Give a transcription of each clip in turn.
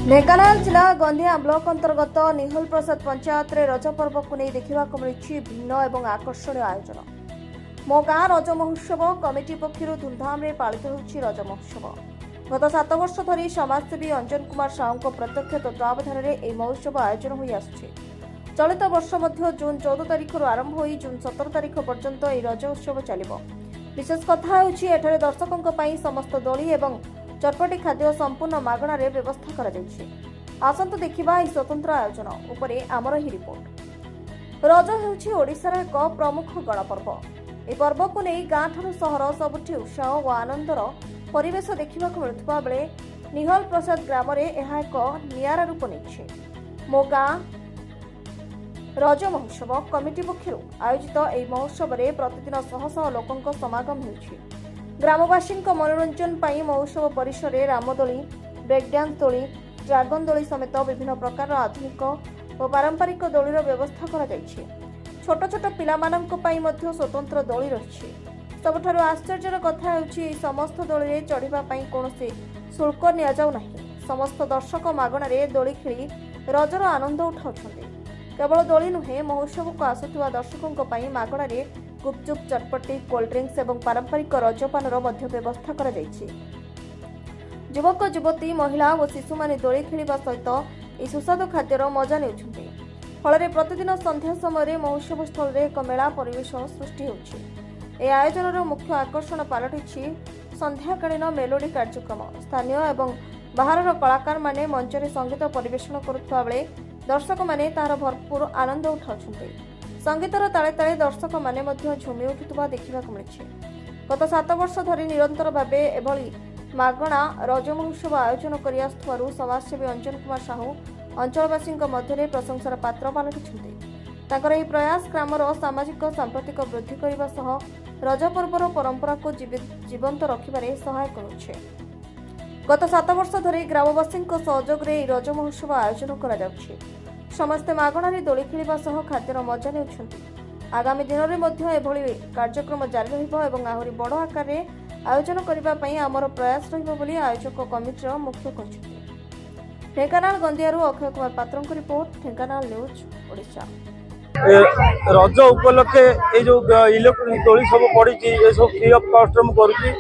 ढेंकानाल जिला गंधिया ब्लॉक अंतर्गत निहोल प्रसाद पंचायत रे रज पर्व को नहीं देखा मिली भिन्न और आकर्षणीय आयोजन। मो गाँ रज महोत्सव कमिटी पक्षर धूमधाम रे पालित होछि रज महोत्सव। गत 7 वर्ष धरी समाजसेवी अंजन कुमार साहू प्रत्यक्ष तत्वावधान में यह महोत्सव आयोजन हो आसुछि। चलित वर्ष मध्य जून 14 तारिख आरंभ हो जून 17 तारिख पर्यंत यह रज उत्सव चलिब। विशेष कथा होछि एठारे दर्शकों पई समस्त दोली एवं चटपटी खाद्य संपूर्ण मागणार व्यवस्था करा जायछि। आसंतु देखिबा एही स्वतंत्र आयोजन उपरे आमर ही रिपोर्ट। रज हेउछि ओडिशार एक प्रमुख गणपर्व। ए पर्व को नहीं गाँ ठारू सहर सबुठी उत्साह और आनंदर परिवेश देखा मिलुवा बेले निहोल प्रसाद ग्राम रे एहा एक नियारा रूप नेछि। मो गाँ रज महोत्सव कमिटी पक्षर आयोजित एही महोत्सव रे प्रतिदिन शह शह लोकंक समागम हेउछि। ग्रामवासी मनोरंजन पाई महोत्सव परिसर में रामदोली, ब्रेक डांस दोली, ड्रागन दोली समेत विभिन्न प्रकार आधुनिक और पारंपरिक दोलीर व्यवस्था करा जायछि। छोट छोट पिलामानंक पाई मध्य स्वतंत्र दोली रहिछि। सबठारु आश्चर्यर कथा हेउछि समस्त दोली रे चढ़िबा पाई कोनोसी शुल्क निया जाउ नाही। समस्त दर्शक मागणारे दोली खेली रजर आनंद उठाउछन्ते। केवल दोली नुहे महोत्सव को आसुवा दर्शकों पाई मागणारे गुपचुप, चटपटी, कोल्ड ड्रिंक्स और पारंपरिक रजपानर व्यवस्था करा जायछि। युवक युवती महिला और शिशु माने दोली खेलिबा सहित यह सुस्वादु खाद्यर मजा नेउछन्ते। फल प्रतिदिन संध्या समय महोत्सव स्थल में एक मेला परिवेश सृष्टि होछि। ए आयोजन मुख्य आकर्षण पलटिछि संध्याकालीन मेलोडी कार्यक्रम। स्थानीय और बाहर कलाकार माने मंच में संगीत परिवेषण करुवा बेले दर्शक माने तार भरपूर आनंद उठाउछन्ते। संगीतर ताले ताले दर्शक माने मध्य झुमी उठुवा देखा मिली। गत 7 वर्ष धरी निरंतर भाव एभली मागणा रज महोत्सव आयोजन कर समाजसेवी अंजन कुमार साहू अंचलवासी मध्य प्रशंसार पात्र पलटिछन्ते। यह प्रयास ग्रामर सामाजिक सांप्रतिक वृद्धि करने सह रज पर्वर परंपरा को जीवंत रखिबारे सहायक होइछे। गत 7 वर्ष धरी ग्रामवासी सहयोग में रज महोत्सव आयोजन करा जाउछि। समस्ते मागणारे दोली खेलिबा सह खाद्यर मजा नेउछन्ति। आगामी दिन में मध्य एभली कार्यक्रम जारी रहिबो एवं आहुरी बड़ आकार रे आयोजन करिबा पई हमर प्रयास रहिबो बोली आयोजक कमिटीर मुख्य कहछन्ति। ढेंकानाल गंदियारू अक्षय कुमार पात्रଙ୍କ रिपोर्ट, ढेंकानाल न्यूज ओडिशा। रज उपलक्षे ये जो इलेक्ट्रोनिक दोली सब पड़ी ये सब फ्री ऑफ कॉस्ट में करुँची।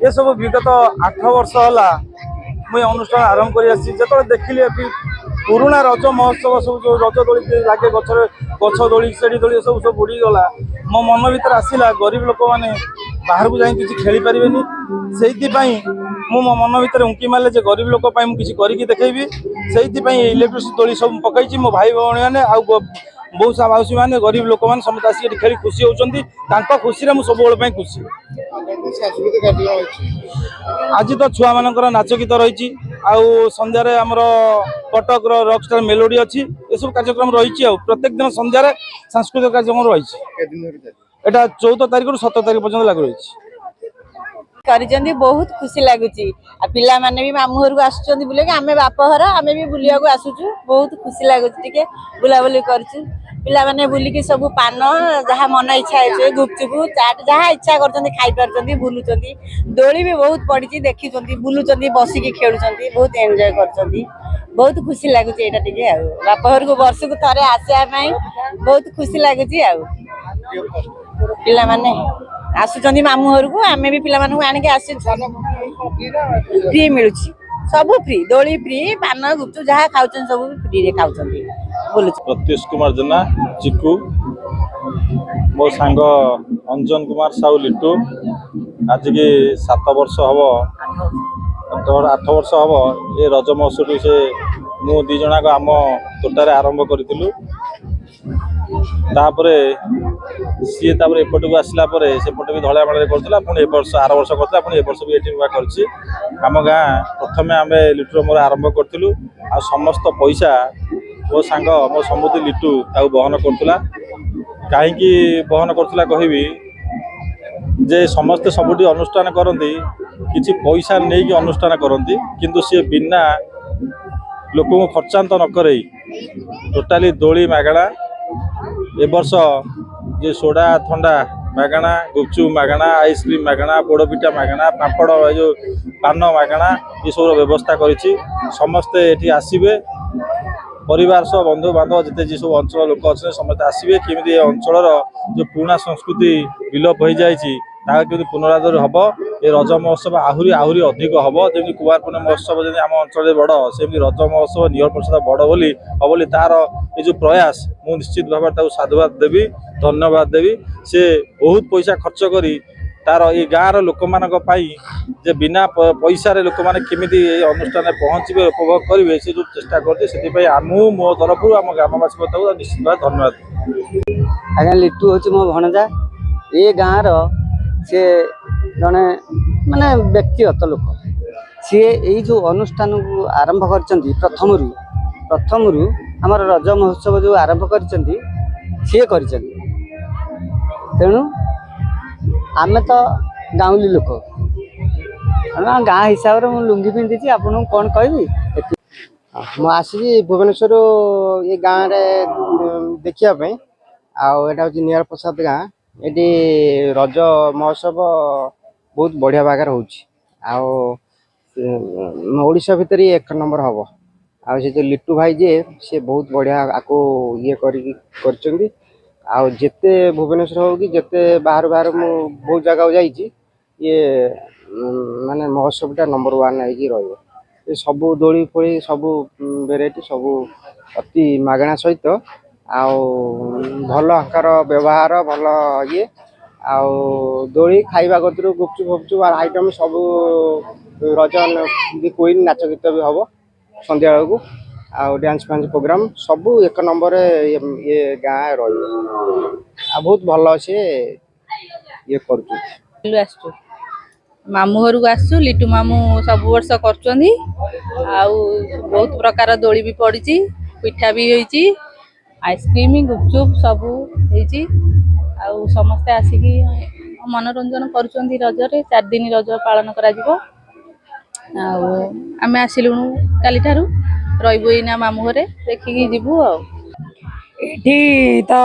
ये सब विगत 8 वर्ष है मुझे अनुष्ठान आरंभ कर देखिली पुराणा रज महोत्सव सब जो रज दोली लगे गछ दोली सेड़ी दोली सब सब बुड़ीगला। मो मन भर आसला गरीब लोक मैंने बाहर को जाए किसी खेली पारे मो मन भर उंकी मारे गरीब लोक किसी करके देखेबी से इलेक्ट्रिक दोली सब पकई मो भाई भौणी मैंने बहुसा माउसी मैंने गरीब लोक मैंने समस्त आसिक खेली खुशी होती खुशी में सब खुशी। आज तो छुआ मानकर नाच गीत रही सन्धार आमर कटक रॉक स्टार मेलोडी अच्छी ये सब कार्यक्रम रही प्रत्येक दिन सन्धार सांस्कृतिक कार्यक्रम रही। एटा 14 तारिख रु 17 तारिख पर्यंत लागू रही। बहुत खुशी लगुच पिला माने भी मामू घर को आसुचंदी बुले आमे बाप घर आमे भी बुलिया को आसुचु बहुत खुशी लगुच टिके बुलाबुली करछु। पिला माने बुलिकी सब पान जहाँ मन इच्छा है गुपचुप चाट जहाँ इच्छा करछंदी खाई पारछंदी बुलुचंदी। दोली भी बहुत पड़ी देखिचंदी बुलुचंदी बसिकी खेलुचंदी बहुत एंजॉय करछंदी। बहुत खुशी लगुच एटा टिके आ बाप घर को वर्ष को थरे आसिया पई बहुत खुशी लगुच आ पिला माने आसुचंदी मामू घर को आमे भी पिला मानू आनिके आसी फ्री मिलुची सब फ्री दोली फ्री पान गुपचुप जहाँ खाउछन सब फ्री रे खाउछंदी बोलु। प्रत्युष कुमार जेना चिकू मो सांग अंजन कुमार साहू लिटू आज की 7 वर्ष हम 8 वर्ष हम ये रज महोत्सव से मु 2 जनाक आम तोटारे आरंभ करूँ सी एपट को आसला सेपट भी धड़ा माड़े करूला पुणी वर्ष आर वर्ष करता पुणी वर्ष भी ये नुआ करम गाँ प्रथम आम लिटू मोर आरंभ करूँ आ समस्त पैसा मो सांग मो समुद्री लिटू ताऊ बहन करूला कहीं बहन करूला कहबी जे समस्ते सबुठी अनुष्ठान करती किसी पैसा नहीं कि अनुष्ठान करती किंतु सी बिना लोक को खर्चांत न करे टोटाली दोली मागणा ए वर्ष जे सोडा थंडा मागणा गुपचुप मागणा आइसक्रीम मागणा पोड़पिठा मागणा पापड़ जो पान मागणा ये सब व्यवस्था करिछि समस्ते एठी आसीबे परिवार सह बंधु बांधव जिते जी सब अंचल लोक अच्छे समस्त आसवे केमी अंचल जो पुराना संस्कृति विलोप हो जाइए केमी पुनरादर हम ये रज महोत्सव आहरी आहरी अधिक हम जमी कुमार पूर्णिमा महोत्सव जमी आम अंचल बड़ सेमती रज महोत्सव निहल प्रसाद बड़ बोली हम बोली तार ये जो प्रयास मु निश्चित भाव साधुवाद देवी धन्यवाद देवी से बहुत पैसा खर्च करी तार ये गाँव लोक मान जे बिना पैसा लोक मैंने केमी अनुष्ठान पहुँचे उपभोग करेंगे से जो चेष्टा करते आमू मो तरफ आम ग्रामवासी निश्चित भाव धन्यवाद। आज्ञा लिटू हूँ मो भणजा ये गाँव सी जड़े माने व्यक्तिगत लोक सी यही जो अनुष्ठान को आरंभ कर प्रथम आम रज महोत्सव जो आरंभ कर तेणु आमे तो गाँवली लोक गाँ हिसाब से मुझे लुंगी पिंधि आपन कौन कहबी मुझे भुवनेश्वर ये गाँव में देखापी आटा हूँ निहाल प्रसाद गाँ ये रज महोत्सव बहुत बढ़िया भाग होशा भितर एक नंबर हम आ जो लिट्टू भाई जे सी बहुत बढ़िया आपको ये करते भुवनेश्वर हो कि जिते बाहर बाहर मु बहुत जगह जाइए ये माने महोत्सवटा नंबर 1 हो सबू दोली फोली सबू वेराइटी सबू अति मागणा सहित भल आकार व्यवहार भल ये दोली खाइबा कतरू गुपचुप फुपचुप आइटम सब रजन भी क्वीन नाच गीत भी हम संध्या बेलू डांस फांस प्रोग्राम सब एक नंबर ये गाँ बहुत भल से ये कर मामू घर को आसु लिटू मामू सब वर्ष कर बहुत प्रकार दोली भी पड़ी पिठा भी होती आइसक्रीम गुपचुप सब होती समस्ते आसिकी मनोरंजन करुँच रजरे 4 दिन रज पालन करा आमे आसिलुणु काली ठारू रहिबो इना मामू घरे देखिकी जीवु एठी तो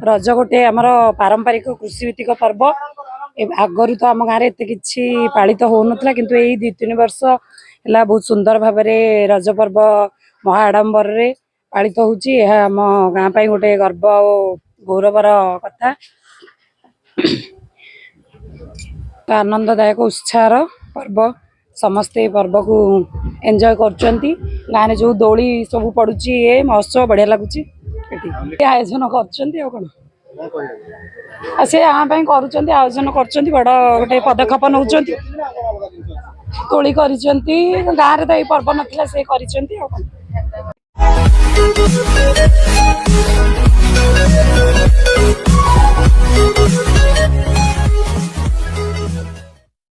रज गोटे आमर पारंपरिक कृषि भित्तिक पर्व आगरू तो आम गाँव में एत कि पालित हो नाला किंतु यही 2-3 वर्ष है बहुत सुंदर भाव में रज पर्व महाआडंबर रे पालित होची आम गाँ पे गोटे गर्व और गौरवर कथा आनंददायक उत्साह पर्व समस्ते पर्व को एंजॉय करचंती गाँव में जो दोली सब पड़ुची ये महोत्सव बढ़िया लगुच आयोजन कर से यहाँ आयोजन कर बड़ गोटे पदक्षेप नौ दोली कर गाँव में तो ये पर्व नाला से कर